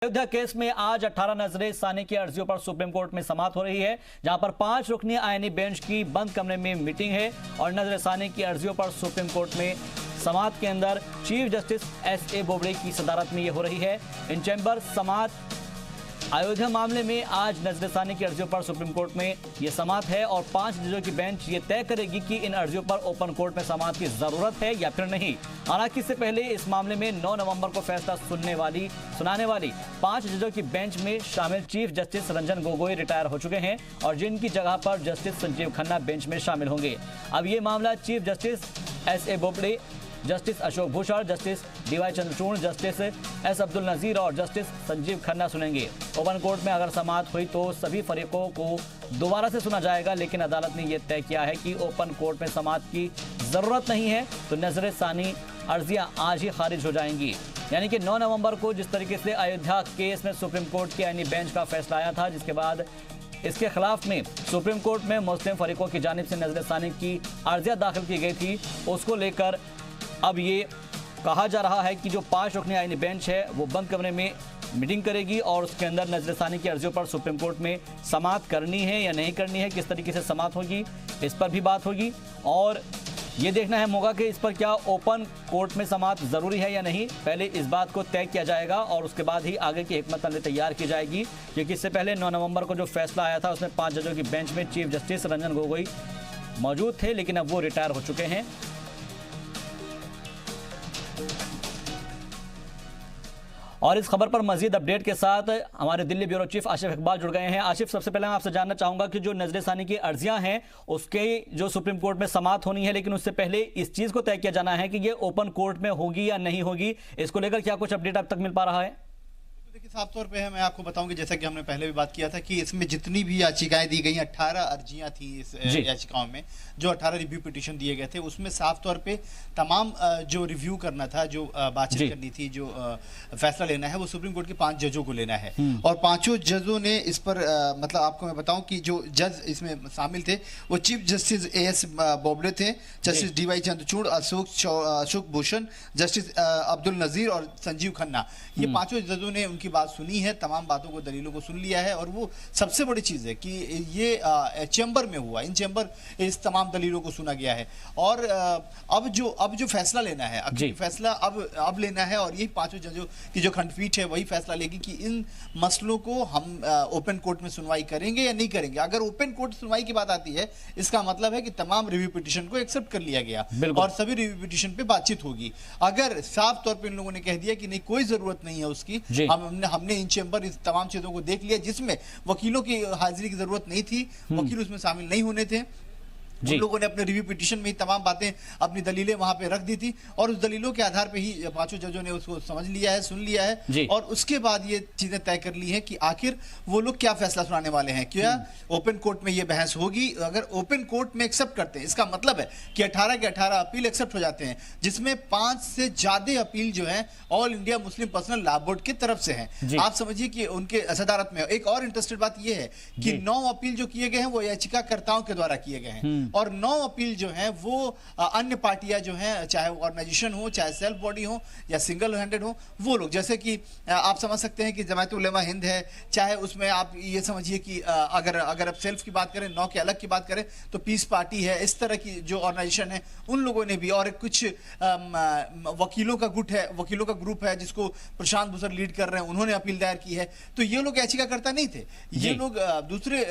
Ayodhya case में आज 18 नजरे सानी की अर्जियों पर सुप्रीम कोर्ट में समाअत हो रही है, जहां पर 5 रुकनी आईनी बेंच की बंद कमरे में मीटिंग है और नजरे सानी की अर्जियों पर सुप्रीम कोर्ट में समाअत के अंदर चीफ जस्टिस एस.ए. बोबड़े की सदारत में यह हो रही है। इन चैम्बर समाअत अयोध्या मामले में आज नजरे सानी की अर्जियों पर सुप्रीम कोर्ट में यह समाअत है और 5 जजों की बेंच ये तय करेगी कि इन अर्जियों पर ओपन कोर्ट में समाअत की जरूरत है या फिर नहीं। हालांकि इससे पहले इस मामले में 9 नवंबर को फैसला सुनाने वाली 5 जजों की बेंच में शामिल chief justice Ranjan Gogoi retire हो चुके हैं और जिनकी जगह पर जस्टिस संजीव खन्ना बेंच में शामिल होंगे। अब ये मामला chief justice S A. Bobde, justice Ashok Bhushan, justice D Y. Chandrachud, justice S. Abdul Nazeer और जस्टिस संजीव खन्ना सुनेंगे। ओपन कोर्ट में अगर समाअत हुई तो सभी फरीकों को दोबारा से सुना जाएगा, लेकिन अदालत ने यह तय किया है कि ओपन कोर्ट में समाअत की जरूरत नहीं है तो नजरे सानी अर्जियां आज ही खारिज हो जाएंगी। यानी कि 9 नवंबर को जिस तरीके से अयोध्या केस में सुप्रीम कोर्ट की आईनी बेंच का फैसला आया था, जिसके बाद इसके खिलाफ में सुप्रीम कोर्ट में मुस्लिम फरीकों की जानिब से नजरे सानी की अर्जियां दाखिल की गई थी, उसको लेकर अब ये कहा जा रहा है कि जो 5 रुकनी आईनी बेंच है वो बंद कमरे में मीटिंग करेगी और उसके अंदर नजरे सानी की अर्जियों पर सुप्रीम कोर्ट में समाअत करनी है या नहीं करनी है, किस तरीके से समाअत होगी, इस पर भी बात होगी और ये देखना है मौका कि इस पर क्या ओपन कोर्ट में समाअत जरूरी है या नहीं। पहले इस बात को तय किया जाएगा और उसके बाद ही आगे की हिकमत अमली तैयार की जाएगी, क्योंकि इससे पहले 9 नवंबर को जो फैसला आया था उसमें 5 जजों की बेंच में चीफ जस्टिस रंजन गोगोई मौजूद थे, लेकिन अब वो रिटायर हो चुके हैं। और इस खबर पर मजीद अपडेट के साथ हमारे दिल्ली ब्यूरो चीफ आशिफ इकबाल जुड़ गए हैं। आशिफ, सबसे पहले मैं आपसे जानना चाहूंगा कि जो नजरे सानी की अर्जियां हैं उसके जो सुप्रीम कोर्ट में समाअत होनी है, लेकिन उससे पहले इस चीज को तय किया जाना है कि ये ओपन कोर्ट में होगी या नहीं होगी। इसको लेकर क्या कुछ अपडेट अब तक मिल पा रहा है? देखिए, साफ तौर पे है, मैं आपको बताऊं कि जैसा कि हमने पहले भी बात किया था कि इसमें जितनी भी याचिकाएं दी गई, 18 अर्जियां थी इस याचिकाओं में, जो 18 रिव्यू पिटीशन दिए गए थे, उसमें साफ तौर पे तमाम जो रिव्यू करना था, जो बातचीत करनी थी, जो फैसला लेना है, वो सुप्रीम कोर्ट के 5 जजों को लेना है और 5 जजों ने इस पर मतलब आपको मैं बताऊं कि जो जज इसमें शामिल थे वो चीफ जस्टिस ए.एस. बोबड़े थे, justice D Y. Chandrachud, Ashok Bhushan, justice Abdul Nazeer और संजीव खन्ना। ये 5 जजों ने उनकी बात सुनी है, तमाम बातों को, दलीलों को सुन लिया है और वो सबसे बड़ी चीज है कि ये चैम्बर में हुआ, इन चैम्बर इस तमाम दलीलों को सुना गया है और अब जो फैसला लेना है, फैसला अब लेना है और यही 5 जजों की जो खंडपीठ है वही फैसला लेगी कि इन मसलों को हम ओपन कोर्ट में सुनवाई करेंगे या नहीं करेंगे। अगर ओपन कोर्ट सुनवाई की बात आती है, इसका मतलब है कि तमाम रिव्यू पिटीशन को एक्सेप्ट कर लिया गया और सभी रिव्यू पिटीशन पे बातचीत होगी। अगर साफ तौर पे इन लोगों ने कह दिया कि नहीं, कोई जरूरत नहीं है उसकी, हमने इन चैम्बर इस तमाम चीजों को देख लिया, जिसमें वकीलों की हाजिरी की जरूरत नहीं थी, वकील उसमें शामिल नहीं होने थे, उन लोगों ने अपने रिव्यू पिटीशन में ही तमाम बातें, अपनी दलीलें वहां पे रख दी थी और उस दलीलों के आधार पे ही 5 जजों ने उसको समझ लिया है, सुन लिया है और उसके बाद ये चीजें तय कर ली है कि आखिर वो लोग क्या फैसला सुनाने वाले हैं। क्या ओपन कोर्ट में ये बहस होगी? अगर ओपन कोर्ट में एक्सेप्ट करते हैं, इसका मतलब है कि 18 के 18 अपील एक्सेप्ट हो जाते हैं, जिसमें 5 से ज्यादा अपील जो है all India Muslim personal law board की तरफ से है। आप समझिए कि उनके सदारत में। एक और इंटरेस्टेड बात यह है कि 9 अपील जो किए गए हैं वो याचिकाकर्ताओं के द्वारा किए गए हैं और 9 अपील जो है वो अन्य पार्टियां जो हैं, चाहे ऑर्गेनाइजेशन हो, चाहे सेल्फ बॉडी हो या सिंगल हैंडेड हो, वो लोग, जैसे कि आप समझ सकते हैं कि जमात उलेमा हिंद है, चाहे उसमें आप ये समझिए कि अगर आप सेल्फ की बात करें, 9 के अलग की बात करें तो पीस पार्टी है, इस तरह की जो ऑर्गेनाइजेशन है उन लोगों ने भी, और कुछ वकीलों का गुट है, वकीलों का ग्रुप है जिसको प्रशांत भूषण लीड कर रहे हैं, उन्होंने अपील दायर की है। तो ये लोग याचिकाकर्ता नहीं थे, ये लोग दूसरे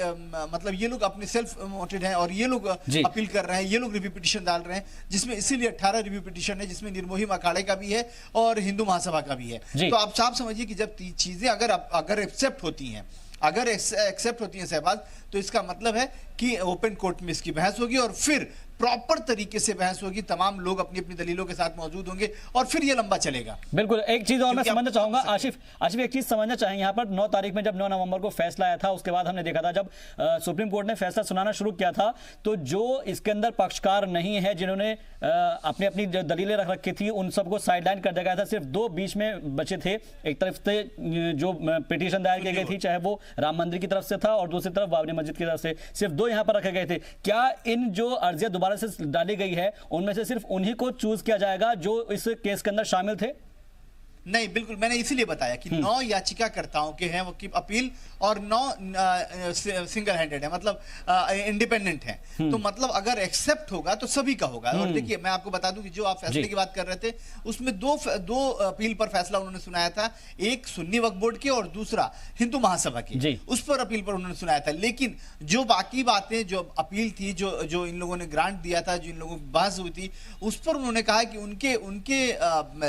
मतलब ये लोग अपने सेल्फ मोटिव हैं और ये लोग अपील कर रहे हैं, ये लोग रिव्यू पिटीशन डाल रहे हैं, जिसमें इसीलिए 18 रिव्यू पिटीशन है, जिसमें निर्मोही अखाड़े का भी है और हिंदू महासभा का भी है। तो आप साफ समझिए कि जब चीजें अगर एक्सेप्ट होती हैं, अगर एक्सेप्ट होती हैं शहबाज, तो इसका मतलब है कि ओपन कोर्ट में इसकी बहस होगी और फिर प्रॉपर तरीके से बहस होगी, तमाम लोग अपनी अपनी दलीलों के साथ मौजूद होंगे और फिर ये लंबा चलेगा। बिल्कुल। एक चीज और मैं समझना चाहूंगा आशिफ, एक चीज समझना चाहेंगे यहाँ पर। 9 तारीख में जब 9 नवंबर को फैसला आया था, उसके बाद हमने देखा था जब सुप्रीम कोर्ट ने फैसला सुनाना शुरू किया था, तो जो इसके अंदर पक्षकार नहीं है, जिन्होंने अपनी अपनी दलीलें रख रखी थी, उन सबको साइडलाइन कर दिया गया था। सिर्फ 2 बीच में बचे थे, एक तरफ से जो पिटीशन दायर की गई थी, चाहे वो राम मंदिर की तरफ से था और दूसरी तरफ बाबरी मस्जिद की तरफ से, सिर्फ 2 यहाँ पर रखे गए थे। क्या इन जो अर्जियां दोबारा से डाली गई है उनमें से सिर्फ उन्हीं को चूज किया जाएगा जो इस केस के अंदर शामिल थे? नहीं, बिल्कुल, मैंने इसीलिए बताया कि 9 याचिकाकर्ताओं के हैं वो की अपील और 9 सिंगल हैंडेड है, मतलब इंडिपेंडेंट है। तो मतलब अगर एक्सेप्ट होगा तो सभी का होगा। और देखिए, मैं आपको बता दूं कि जो आप फैसले की बात कर रहे थे उसमें दो अपील पर फैसला उन्होंने सुनाया था, एक सुन्नी वक्फ बोर्ड के और दूसरा हिंदू महासभा की, उस पर अपील पर उन्होंने सुनाया था। लेकिन जो बाकी बातें, जो अपील थी, जो इन लोगों ने ग्रांट दिया था, जो इन लोगों की बहस हुई थी, उस पर उन्होंने कहा कि उनके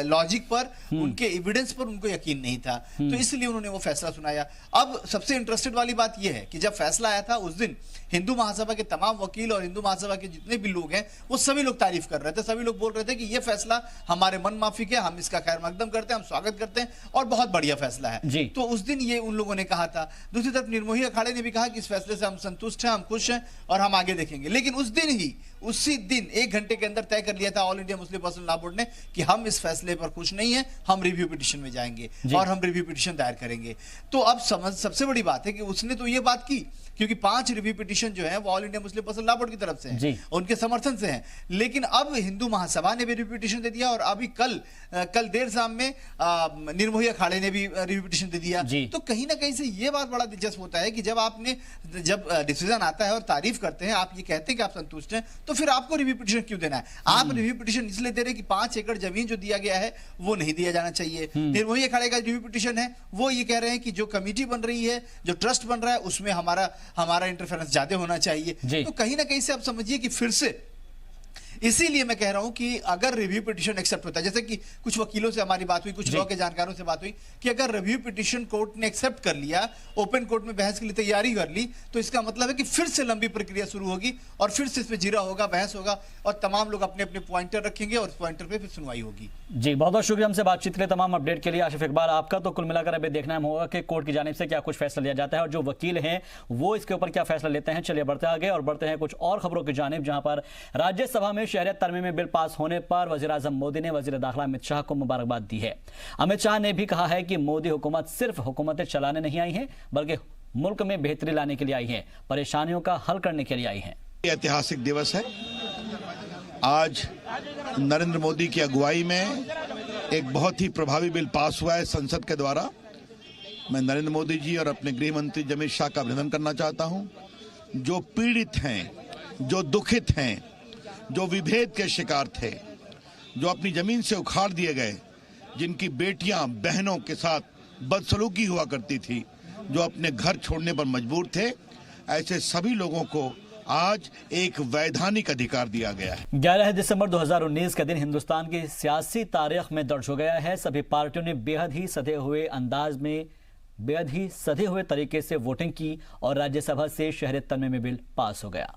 लॉजिक पर, उनके एविडेंस पर उनको यकीन नहीं था, तो इसलिए उन्होंने वो फैसला सुनाया। अब सबसे इंटरेस्टेड वाली बात यह है कि जब फैसला आया था उस दिन हिंदू महासभा के तमाम वकील और हिंदू महासभा के जितने भी लोग हैं वो सभी लोग तारीफ कर रहे थे, सभी लोग बोल रहे थे कि यह फैसला हमारे मन माफिक है, हम इसका खैर मकदम करते हैं, हम स्वागत करते हैं और बहुत बढ़िया फैसला है। तो उस दिन ये उन लोगों ने कहा था। दूसरी तरफ निर्मोही अखाड़े ने भी कहा कि इस फैसले से हम संतुष्ट हैं, हम खुश हैं और हम आगे देखेंगे। लेकिन उसी दिन 1 घंटे के अंदर तय कर लिया था all India Muslim personal law board ने कि हम इस फैसले पर खुश नहीं है, हम रिव्यू पिटीशन में जाएंगे और हम रिव्यू पिटीशन दायर करेंगे। तो अब सबसे बड़ी बात है कि उसने तो ये बात की क्योंकि 5 रिव्यू पिटीशन जो है वो all India Muslim personal law board की तरफ से हैं, उनके समर्थन से हैं। लेकिन अब हिंदू महासभा ने भी रिव्यू पिटीशन दे दिया और अभी कल देर शाम में निर्मोही अखाड़े ने भी रिव्यू पिटीशन दे दिया। तो कहीं ना कहीं से ये बात बड़ा दिलचस्प होता है कि जब डिसीजन आता है और तारीफ करते हैं, आप ये कहते हैं कि आप संतुष्ट हैं, तो फिर आपको रिव्यू पिटीशन क्यों देना है? आप रिव्यू पिटीशन इसलिए दे रहे हैं कि 5 एकड़ जमीन जो दिया गया है वो नहीं दिया जाना चाहिए। निर्मोही अखाड़े का रिव्यू पिटीशन है, वो ये कह रहे हैं कि जो कमेटी बन रही है, जो ट्रस्ट बन रहा है, उसमें हमारा इंटरफेरेंस ज्यादा होना चाहिए। तो कहीं ना कहीं से आप समझिए कि फिर से इसीलिए मैं कह रहा हूं कि अगर रिव्यू पिटीशन एक्सेप्ट होता है, जैसे कि कुछ वकीलों से हमारी बात हुई, कुछ लॉ के जानकारों से बात हुई कि अगर रिव्यू पिटीशन कोर्ट ने एक्सेप्ट कर लिया, ओपन कोर्ट में बहस के लिए तैयारी कर ली, तो इसका मतलब है कि फिर से लंबी प्रक्रिया शुरू होगी और फिर से इसमें जिरा होगा, बहस होगा और तमाम लोग अपने अपने पॉइंटर रखेंगे और उस पॉइंटर पर फिर सुनवाई होगी। जी, बहुत बहुत शुक्रिया हमसे बातचीत के लिए, तमाम अपडेट के लिए। आशिफ इकबाल आपका तो कुल मिलाकर अभी देखना होगा कि कोर्ट की जानिब से क्या कुछ फैसला लिया जाता है और जो वकील हैं वो इसके ऊपर क्या फैसला लेते हैं। चलिए बढ़ते आगे और बढ़ते हैं कुछ और खबरों की जानिब, जहां पर राज्यसभा में शहरियत तरमीमी में बिल पास होने पर वज़ीर-ए-आज़म मोदी ने वज़ीर दाखिला अमित शाह को मुबारकबाद दी है। अमित शाह ने भी कहा है कि मोदी हुकूमत सिर्फ हुकूमतें चलाने नहीं आई है बल्कि मुल्क में बेहतरी लाने के लिए आई है, परेशानियों का हल करने के लिए आई है। ऐतिहासिक दिवस है। आज नरेंद्र मोदी की अगुवाई में एक बहुत ही प्रभावी बिल पास हुआ है संसद के द्वारा। मैं नरेंद्र मोदी जी और अपने गृह मंत्री अमित शाह का अभिनंदन करना चाहता हूं। जो पीड़ित हैं, जो दुखित हैं, जो विभेद के शिकार थे, जो अपनी जमीन से उखाड़ दिए गए, जिनकी बेटियां बहनों के साथ बदसलूकी हुआ करती थी, जो अपने घर छोड़ने पर मजबूर थे, ऐसे सभी लोगों को आज एक वैधानिक अधिकार दिया गया है। 11 दिसंबर 2019 का दिन हिंदुस्तान की सियासी तारीख में दर्ज हो गया है। सभी पार्टियों ने बेहद ही सधे हुए तरीके से वोटिंग की और राज्यसभा से शहरियत तरमीमी बिल पास हो गया।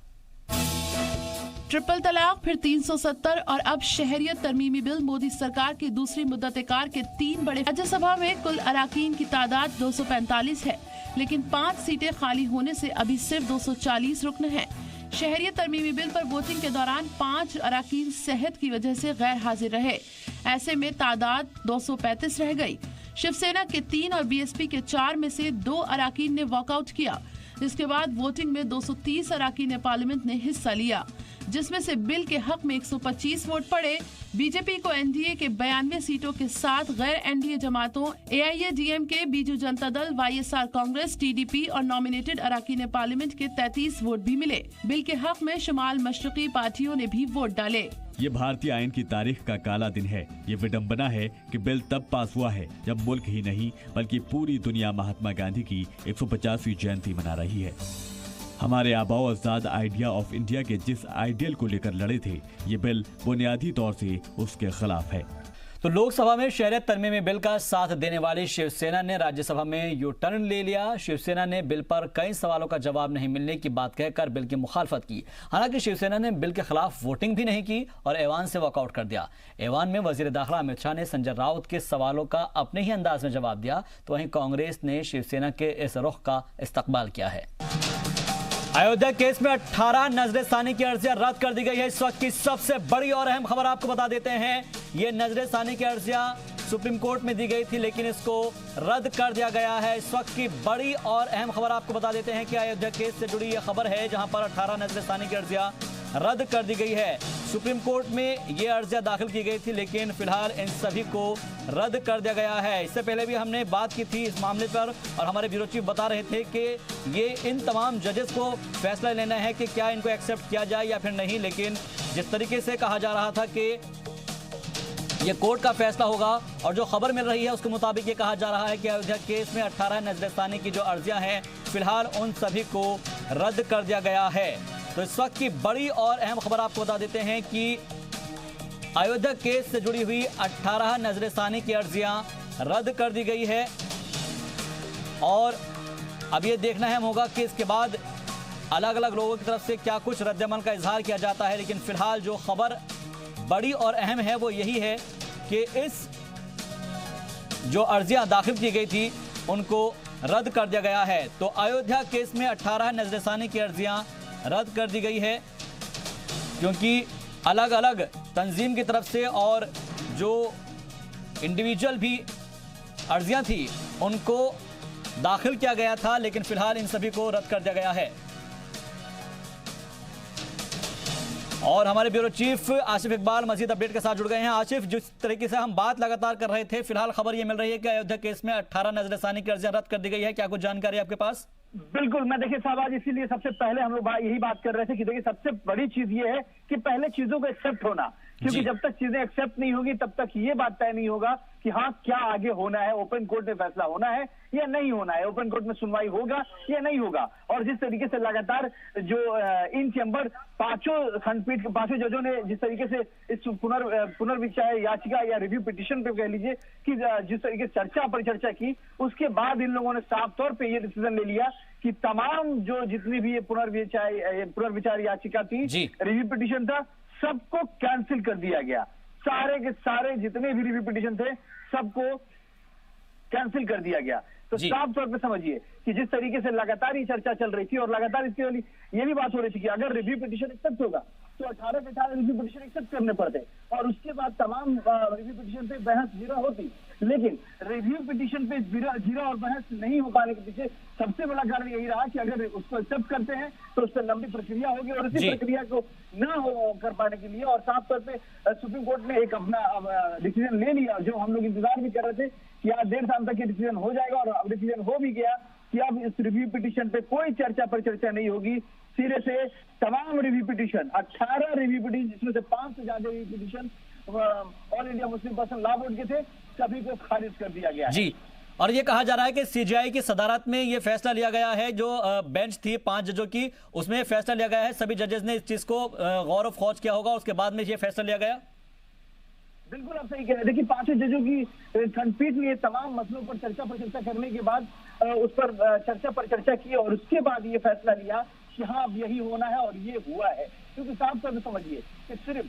ट्रिपल तलाक, फिर 370 और अब शहरियत तरमीमी बिल मोदी सरकार की दूसरी मुद्दत-ए-कार के 3 बड़े। राज्यसभा में कुल अराकीन की तादाद 245 है, लेकिन 5 सीटें खाली होने से अभी सिर्फ 240 रुकन हैं। शहरियत तरमीमी बिल पर वोटिंग के दौरान 5 अराकीन सेहत की वजह से गैर हाजिर रहे, ऐसे में तादाद 235 रह गई। शिवसेना के 3 और बीएसपी के 4 में से 2 अराकीन ने वॉकआउट किया, जिसके बाद वोटिंग में 230 अराकीन पार्लियामेंट ने हिस्सा लिया, जिसमें से बिल के हक में 125 वोट पड़े। बीजेपी को एनडीए के 92 सीटों के साथ गैर एनडीए जमातों एआईएडीएमके, बीजू जनता दल, वाईएसआर कांग्रेस, टीडीपी और नॉमिनेटेड अराकीन पार्लियामेंट के 33 वोट भी मिले। बिल के हक में शुमाल मशरकी पार्टियों ने भी वोट डाले। ये भारतीय आईन की तारीख का काला दिन है। ये विडंबना है कि बिल तब पास हुआ है जब मुल्क ही नहीं बल्कि पूरी दुनिया महात्मा गांधी की 150वीं जयंती मना रही है। हमारे आबाओ अज़दाद आइडिया ऑफ इंडिया के जिस आइडियल को लेकर लड़े थे, ये बिल बुनियादी तौर से उसके खिलाफ है। तो लोकसभा में शहरियत तरमीमी बिल का साथ देने वाली शिवसेना ने राज्यसभा में यू टर्न ले लिया। शिवसेना ने बिल पर कई सवालों का जवाब नहीं मिलने की बात कहकर बिल की मुखालफत की। हालांकि शिवसेना ने बिल के खिलाफ वोटिंग भी नहीं की और ऐवान से वॉकआउट कर दिया। ऐवान में वजीर दाखिला अमित शाह ने संजय राउत के सवालों का अपने ही अंदाज में जवाब दिया, तो वहीं कांग्रेस ने शिवसेना के इस रुख का इस्तकबाल किया है। अयोध्या केस में 18 नजरसानी की अर्जियां रद्द कर दी गई है। इस वक्त की सबसे बड़ी और अहम खबर आपको बता देते हैं। ये नजरसानी की अर्जियां सुप्रीम कोर्ट में दी गई थी, लेकिन इसको रद्द कर दिया गया है। इस वक्त की बड़ी और अहम खबर आपको बता देते हैं कि अयोध्या केस से जुड़ी यह खबर है, जहां पर 18 नजरसानी की अर्जियां रद्द कर दी गई है। सुप्रीम कोर्ट में ये अर्जियां दाखिल की गई थी, लेकिन फिलहाल इन सभी को रद्द कर दिया गया है। इससे पहले भी हमने बात की थी इस मामले पर और हमारे ब्यूरो चीफ बता रहे थे कि ये इन तमाम जजेस को फैसला लेना है कि क्या इनको एक्सेप्ट किया जाए या फिर नहीं, लेकिन जिस तरीके से कहा जा रहा था कि ये कोर्ट का फैसला होगा और जो खबर मिल रही है उसके मुताबिक ये कहा जा रहा है कि अयोध्या केस में 18 नजरसानी की जो अर्जियां हैं फिलहाल उन सभी को रद्द कर दिया गया है। तो इस वक्त की बड़ी और अहम खबर आपको बता देते हैं कि अयोध्या केस से जुड़ी हुई 18 नजरसानी की अर्जियां रद्द कर दी गई है और अब ये देखना अहम होगा कि इसके बाद अलग अलग लोगों की तरफ से क्या कुछ रद्दअमल का इजहार किया जाता है। लेकिन फिलहाल जो खबर बड़ी और अहम है वो यही है कि इस जो अर्जियां दाखिल की गई थी उनको रद्द कर दिया गया है। तो अयोध्या केस में 18 नजरसानी की अर्जियां रद्द कर दी गई है क्योंकि अलग अलग तंजीम की तरफ से और जो इंडिविजुअल भी अर्जियां थी उनको दाखिल किया गया था, लेकिन फिलहाल इन सभी को रद्द कर दिया गया है। और हमारे ब्यूरो चीफ आसिफ इकबाल मजीद अपडेट के साथ जुड़ गए हैं। आसिफ, जिस तरीके से हम बात लगातार कर रहे थे, फिलहाल खबर ये मिल रही है कि अयोध्या केस में 18 नजरसानी की अर्जियां रद्द कर दी गई है। क्या कुछ जानकारी आपके पास? बिल्कुल, मैं देखिए शाहबाज, इसीलिए सबसे पहले हम लोग यही बात कर रहे थे कि देखिए सबसे बड़ी चीज ये है कि पहले चीजों को एक्सेप्ट होना, क्योंकि जब तक चीजें एक्सेप्ट नहीं होगी तब तक ये बात तय नहीं होगा कि हाँ क्या आगे होना है, ओपन कोर्ट में फैसला होना है या नहीं होना है, ओपन कोर्ट में सुनवाई होगा या नहीं होगा। और जिस तरीके से लगातार जो इन चैम्बर पांचों खंडपीठ के पांचों जजों ने जिस तरीके से इस पुनर्विचार याचिका या रिव्यू पिटीशन पे कह लीजिए कि जिस तरीके से चर्चा परिचर्चा की, उसके बाद इन लोगों ने साफ तौर पे ये डिसीजन ले लिया कि तमाम जो जितनी भी ये पुनर्विचार याचिका थी, रिव्यू पिटीशन था, सबको कैंसिल कर दिया गया। सारे के सारे जितने भी रिव्यू पिटीशन थे सबको कैंसिल कर दिया गया। तो साफ तौर पे समझिए कि जिस तरीके से लगातार ये चर्चा चल रही थी और लगातार इसके वाली ये भी बात हो रही थी कि अगर रिव्यू पिटीशन एक्सेप्ट होगा तो 18 के 18 रिव्यू पिटीशन एक्सेप्ट करने पड़ते और उसके बाद तमाम रिव्यू पिटीशन पे बहस जिरा होती। लेकिन रिव्यू पिटीशन पे जिरा और बहस नहीं हो पाने के पीछे सबसे बड़ा कारण यही रहा कि अगर उसको एक्सेप्ट करते हैं तो उस पर लंबी प्रक्रिया होगी और इसी प्रक्रिया को ना कर पाने के लिए और साफ तौर पे सुप्रीम कोर्ट ने एक अपना डिसीजन ले लिया, जो हम लोग इंतजार भी कर रहे थे कि आज 1.5 साल तक ये डिसीजन हो जाएगा और अब डिसीजन हो भी गया कि अब इस रिव्यू पिटीशन पे कोई चर्चा पर चर्चा नहीं होगी। सिरे से तमाम रिव्यू पिटीशन 18 रिव्यू पिटीशन, जिसमें से 5 से ज्यादा review petition all India Muslim personal law board के थे, सभी को खारिज कर दिया गया है। जी, और ये कहा जा रहा है कि सीजीआई की सदारत में ये फैसला लिया गया है, जो बेंच थी 5 जजों की, उसमें फैसला लिया गया है। सभी जजेस ने इस चीज को गौर और खौज किया होगा, उसके बाद में ये फैसला लिया गया। बिल्कुल आप सही कह रहे हैं। देखिए 5 जजों की खंडपीठ ने तमाम मसलों पर चर्चा पर चर्चा करने के बाद उस पर चर्चा पर चर्चा की और उसके बाद ये फैसला लिया कि हाँ अब यही होना है और ये हुआ है। क्योंकि साफ तौर पर समझिए कि सिर्फ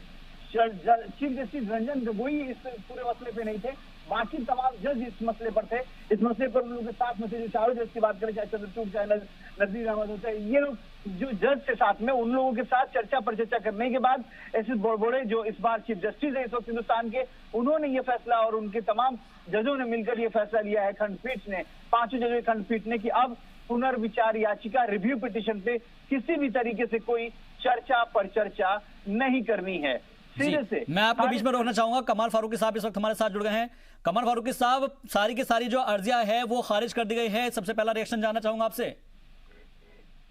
चीफ जस्टिस रंजन गोगोई इस पूरे मसले पे नहीं थे, बाकी तमाम जज इस मसले पर थे। इस मसले पर उन लोगों के साथ में से जो चारों जज की बात करें, चाहे चंद्रचूड़, चाहे नजीर अहमद होता है, ये लोग जो जज के साथ में उन लोगों के साथ चर्चा पर चर्चा करने के बाद एस.एस. बोबड़े जो इस बार चीफ जस्टिस है इस वक्त हिंदुस्तान के, उन्होंने ये फैसला और उनके तमाम जजों ने मिलकर ये फैसला लिया है, खंडपीठ ने, 5 जजों की खंडपीठ ने, कि अब पुनर्विचार याचिका रिव्यू पिटीशन पे किसी भी तरीके से कोई चर्चा पर चर्चा नहीं करनी है। से मैं आपको बीच में रोकना चाहूंगा। कमाल फारूकी साहब इस वक्त हमारे साथ जुड़ गए हैं। कमाल फारूकी साहब, सारी की सारी जो अर्जियां है वो खारिज कर दी गई है, सबसे पहला रिएक्शन जानना चाहूंगा आपसे।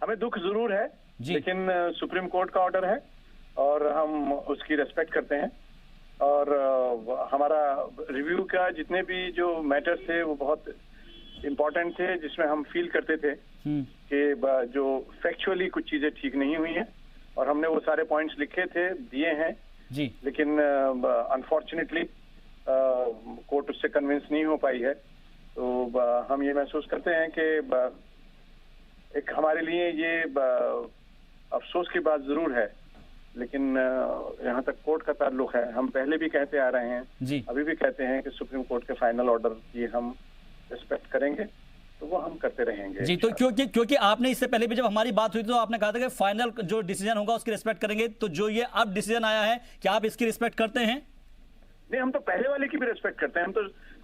हमें दुख जरूर है, लेकिन सुप्रीम कोर्ट का ऑर्डर है और हम उसकी रेस्पेक्ट करते हैं और हमारा रिव्यू का जितने भी जो मैटर्स थे वो बहुत इम्पोर्टेंट थे, जिसमें हम फील करते थे कि जो फैक्चुअली कुछ चीजें ठीक नहीं हुई हैं और हमने वो सारे पॉइंट्स लिखे थे, दिए हैं जी, लेकिन अनफॉर्चुनेटली कोर्ट उससे कन्विंस नहीं हो पाई है। तो हम ये महसूस करते हैं कि एक हमारे लिए ये अफसोस की बात जरूर है, लेकिन यहाँ तक कोर्ट का ताल्लुक है, हम पहले भी कहते आ रहे हैं जी, अभी भी कहते हैं कि सुप्रीम कोर्ट के फाइनल ऑर्डर की हम रिस्पेक्ट करेंगे, तो वो हम करते रहेंगे जी। तो क्योंकि आपने इससे पहले भी जब हमारी बात हुई तो आपने कहा था कि फाइनल जो डिसीजन होगा उसकी रिस्पेक्ट करेंगे, तो जो ये अब डिसीजन आया है क्या आप इसकी रिस्पेक्ट करते हैं? नहीं, हम तो पहले वाले की भी रिस्पेक्ट करते हैं।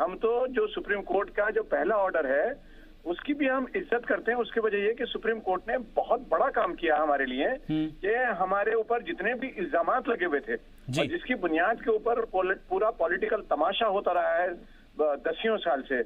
हम तो जो सुप्रीम कोर्ट का जो पहला ऑर्डर है उसकी भी हम इज्जत करते हैं। उसकी वजह ये कि सुप्रीम कोर्ट ने बहुत बड़ा काम किया हमारे लिए कि हमारे ऊपर जितने भी इल्जामात लगे हुए थे और जिसकी बुनियाद के ऊपर पूरा पॉलिटिकल तमाशा होता रहा है दसियों साल से,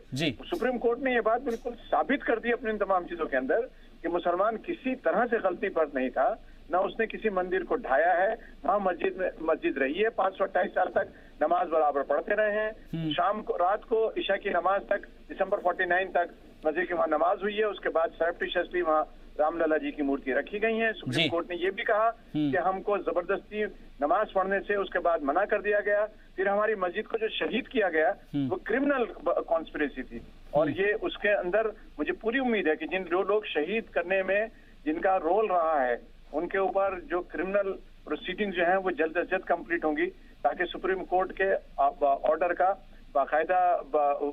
सुप्रीम कोर्ट ने ये बात बिल्कुल साबित कर दी अपनी इन तमाम चीजों के अंदर कि मुसलमान किसी तरह से गलती पर नहीं था, ना उसने किसी मंदिर को ढाया है, वहाँ मस्जिद रही है, 528 साल तक नमाज बराबर पढ़ते रहे हैं। शाम को रात को ईशा की नमाज तक दिसंबर 49 तक मस्जिद की वहाँ नमाज हुई है। उसके बाद सरप्टिशियसली वहाँ रामलला जी की मूर्ति रखी गई है। सुप्रीम कोर्ट ने ये भी कहा कि हमको जबरदस्ती नमाज पढ़ने से उसके बाद मना कर दिया गया। फिर हमारी मस्जिद को जो शहीद किया गया वो क्रिमिनल कॉन्स्पिरेसी थी और ये उसके अंदर मुझे पूरी उम्मीद है कि जिन लोग शहीद करने में जिनका रोल रहा है उनके ऊपर जो क्रिमिनल प्रोसीडिंग जो है वो जल्द से जल्द कंप्लीट होंगी ताकि सुप्रीम कोर्ट के ऑर्डर का बाकायदा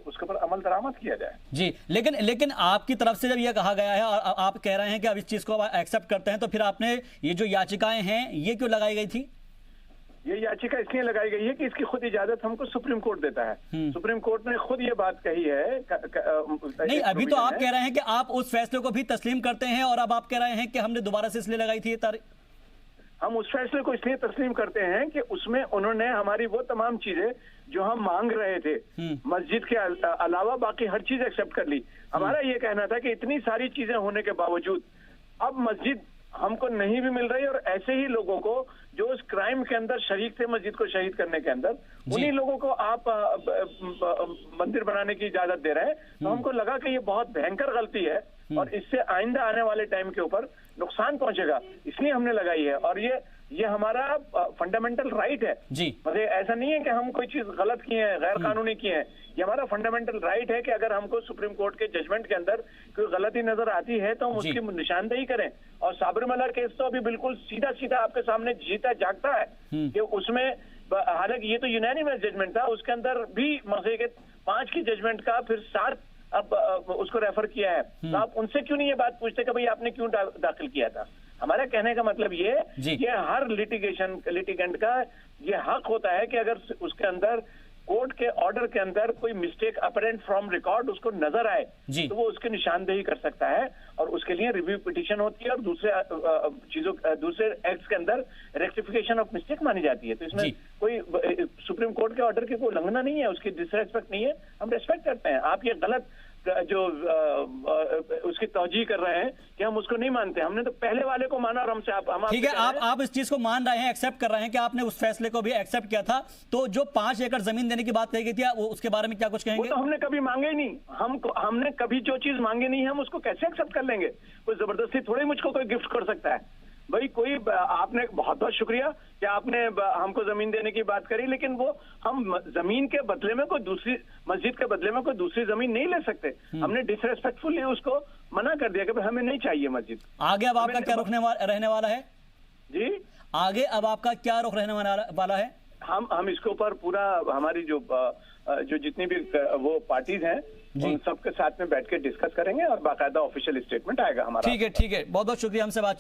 उसके ऊपर अमल दरामद किया जाए। जी, लेकिन आपकी तरफ से जब यह कहा गया है और आप कह रहे हैं कि अब इस चीज को एक्सेप्ट करते हैं, तो फिर आपने ये जो याचिकाएं हैं ये क्यों लगाई गई थी? ये याचिका इसलिए लगाई गई है कि इसकी खुद इजाजत हमको सुप्रीम कोर्ट देता है। सुप्रीम कोर्ट ने खुद ये बात कही है। नहीं, अभी तो आप कह रहे हैं कि आप उस फैसले को भी तस्लीम करते हैं और अब आप कह रहे हैं कि हमने दोबारा से इसलिए लगाई थी हम उस फैसले को इसलिए तस्लीम करते हैं कि उसमें उन्होंने हमारी वो तमाम चीजें जो हम मांग रहे थे मस्जिद के अलावा बाकी हर चीज एक्सेप्ट कर ली। हमारा ये कहना था कि इतनी सारी चीजें होने के बावजूद अब मस्जिद हमको नहीं भी मिल रही और ऐसे ही लोगों को जो उस क्राइम के अंदर शरीक थे मस्जिद को शहीद करने के अंदर, उन्हीं लोगों को आप मंदिर बनाने की इजाजत दे रहे हैं। तो हमको लगा कि ये बहुत भयंकर गलती है और इससे आइंदा आने वाले टाइम के ऊपर नुकसान पहुंचेगा, इसलिए हमने लगाई है। और ये हमारा फंडामेंटल राइट है। मतलब ऐसा नहीं है कि हम कोई चीज गलत किए हैं, गैर कानूनी किए हैं। ये हमारा फंडामेंटल राइट है कि अगर हमको सुप्रीम कोर्ट के जजमेंट के अंदर कोई गलती नजर आती है तो हम उसकी निशानदेही करें। और साबरीमाला केस तो अभी बिल्कुल सीधा सीधा आपके सामने जीता जागता है कि उसमें हालांकि ये तो यूनानिमस जजमेंट था, उसके अंदर भी मसले के 5 की जजमेंट का फिर 7 अब उसको रेफर किया है। तो आप उनसे क्यों नहीं ये बात पूछते कि भाई आपने क्यों दाखिल किया था? हमारा कहने का मतलब ये हर लिटिगेंट का ये हक होता है कि अगर उसके अंदर कोर्ट के ऑर्डर के अंदर कोई मिस्टेक अपरेंट फ्रॉम रिकॉर्ड उसको नजर आए तो वो उसकी निशानदेही कर सकता है और उसके लिए रिव्यू पिटीशन होती है और दूसरे एक्ट्स के अंदर रेक्टिफिकेशन ऑफ मिस्टेक मानी जाती है। तो इसमें कोई सुप्रीम कोर्ट के ऑर्डर की कोई उल्लंघना नहीं है, उसकी डिसरेस्पेक्ट नहीं है, हम रेस्पेक्ट करते हैं। आप ये गलत जो उसकी तौजीह कर रहे हैं कि हम उसको नहीं मानते, हमने तो पहले वाले को माना और हमसे हम ठीक है, आप इस चीज को मान रहे हैं, एक्सेप्ट कर रहे हैं कि आपने उस फैसले को भी एक्सेप्ट किया था। तो जो 5 एकड़ जमीन देने की बात कही गई थी वो उसके बारे में क्या कुछ कहेंगे? वो तो हमने कभी मांगे ही नहीं। हमने कभी जो चीज मांगे नहीं हम उसको कैसे एक्सेप्ट कर लेंगे? कोई जबरदस्ती थोड़ी मुझको कोई गिफ्ट कर सकता है भाई। कोई आपने बहुत बहुत शुक्रिया कि आपने हमको जमीन देने की बात करी, लेकिन वो हम जमीन के बदले में कोई दूसरी मस्जिद के बदले में कोई दूसरी जमीन नहीं ले सकते। हमने डिसरेस्पेक्टफुली उसको मना कर दिया कि भाई हमें नहीं चाहिए मस्जिद। आगे अब आपका क्या रुख रहने वाला है? जी, आगे अब आपका क्या रुख रहने वाला है? हम इसके ऊपर पूरा हमारी जो जितनी भी वो पार्टीज हैं उन सबके साथ में बैठ के डिस्कस करेंगे और बाकायदा ऑफिशियल स्टेटमेंट आएगा हमारा। ठीक है, बहुत बहुत शुक्रिया हमसे बातचीत